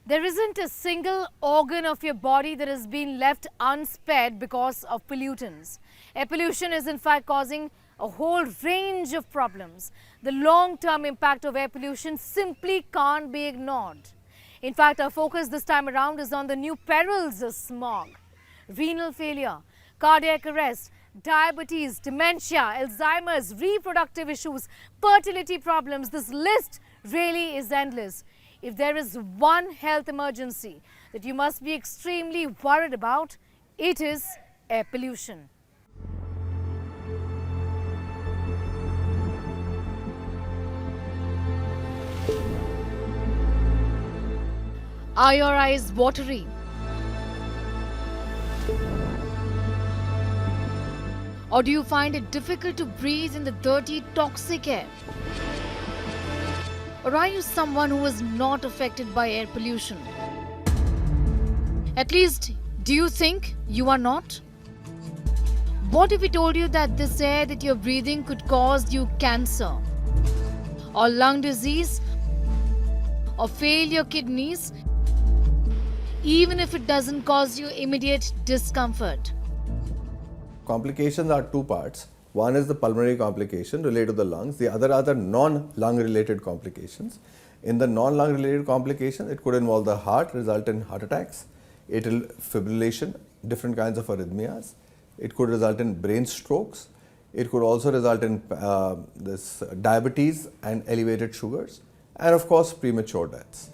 There isn't a single organ of your body that has been left unspared because of pollutants. Air pollution is in fact causing a whole range of problems. The long-term impact of air pollution simply can't be ignored. In fact, our focus this time around is on the new perils of smog. Renal failure, cardiac arrest, diabetes, dementia, Alzheimer's, reproductive issues, fertility problems. This list really is endless. If there is one health emergency that you must be extremely worried about, it is air pollution. Are your eyes watery? Or do you find it difficult to breathe in the dirty, toxic air? Or are you someone who is not affected by air pollution? At least, do you think you are not? What if we told you that this air that you're breathing could cause you cancer, or lung disease, or fail your kidneys, even if it doesn't cause you immediate discomfort? Complications are two parts. One is the pulmonary complication related to the lungs. The other are the non-lung related complications. In the non-lung related complication, it could involve the heart, result in heart attacks, atrial fibrillation, different kinds of arrhythmias. It could result in brain strokes. It could also result in diabetes and elevated sugars, and of course premature deaths.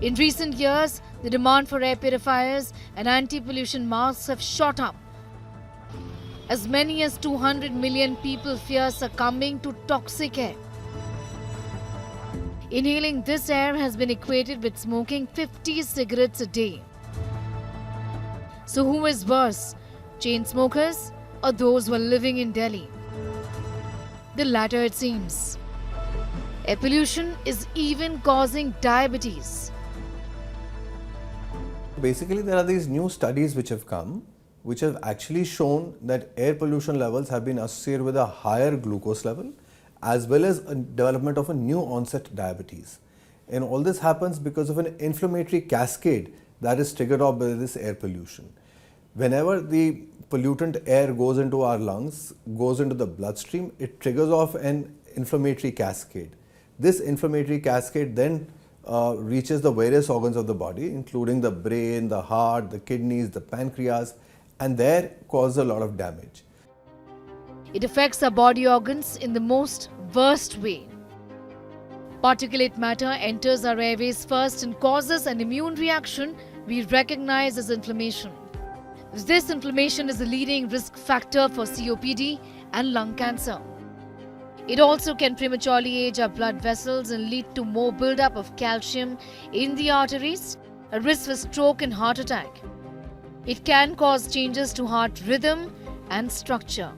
In recent years, the demand for air purifiers and anti-pollution masks have shot up. As many as 200 million people fear succumbing to toxic air. Inhaling this air has been equated with smoking 50 cigarettes a day. So who is worse, chain smokers or those who are living in Delhi? The latter, it seems. Air pollution is even causing diabetes. Basically, there are these new studies which have come, which have actually shown that air pollution levels have been associated with a higher glucose level, as well as a development of a new onset diabetes. And all this happens because of an inflammatory cascade that is triggered off by this air pollution. Whenever the pollutant air goes into our lungs, goes into the bloodstream, it triggers off an inflammatory cascade. This inflammatory cascade then reaches the various organs of the body, including the brain, the heart, the kidneys, the pancreas, and there causes a lot of damage. It affects our body organs in the most worst way. Particulate matter enters our airways first and causes an immune reaction we recognize as inflammation. This inflammation is a leading risk factor for COPD and lung cancer. It also can prematurely age our blood vessels and lead to more buildup of calcium in the arteries, a risk for stroke and heart attack. It can cause changes to heart rhythm and structure.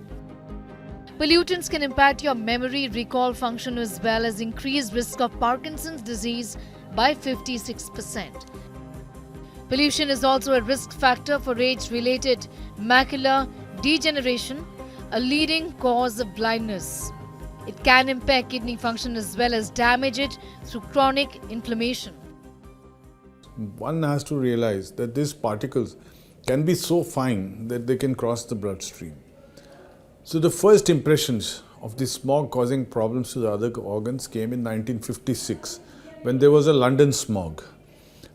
Pollutants can impact your memory recall function as well as increase risk of Parkinson's disease by 56%. Pollution is also a risk factor for age-related macular degeneration, a leading cause of blindness. It can impair kidney function as well as damage it through chronic inflammation. One has to realize that these particles can be so fine that they can cross the bloodstream. So the first impressions of the smog causing problems to the other organs came in 1956 when there was a London smog.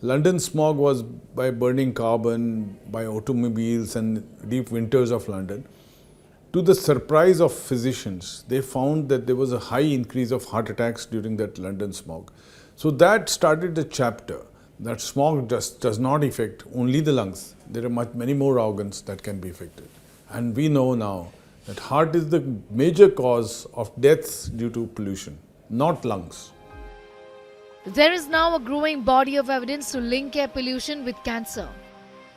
London smog was by burning carbon, by automobiles and deep winters of London. To the surprise of physicians, they found that there was a high increase of heart attacks during that London smog. So that started the chapter that smog does not affect only the lungs. There are many more organs that can be affected. And we know now that heart is the major cause of deaths due to pollution, not lungs. There is now a growing body of evidence to link air pollution with cancer.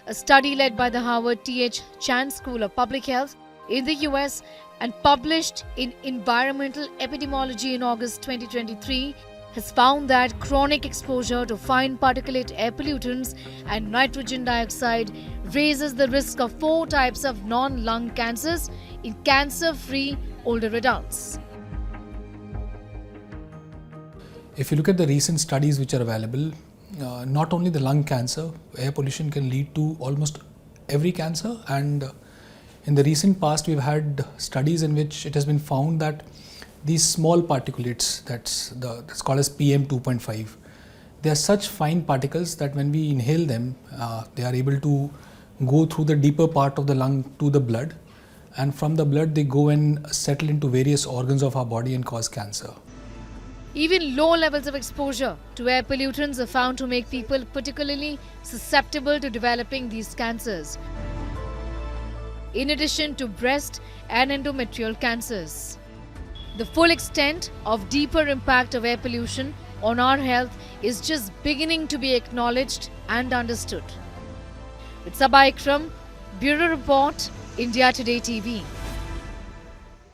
A study led by the Harvard T.H. Chan School of Public Health in the US and published in Environmental Epidemiology in August 2023 has found that chronic exposure to fine particulate air pollutants and nitrogen dioxide raises the risk of 4 types of non-lung cancers in cancer-free older adults. If you look at the recent studies which are available, not only the lung cancer, air pollution can lead to almost every cancer, and in the recent past we've had studies in which it has been found that these small particulates, that's called as PM 2.5, they are such fine particles that when we inhale them, they are able to go through the deeper part of the lung to the blood, and from the blood they go and settle into various organs of our body and cause cancer. Even low levels of exposure to air pollutants are found to make people particularly susceptible to developing these cancers, in addition to breast and endometrial cancers. The full extent of deeper impact of air pollution on our health is just beginning to be acknowledged and understood. With Sabha Ikram, Bureau Report, India Today TV.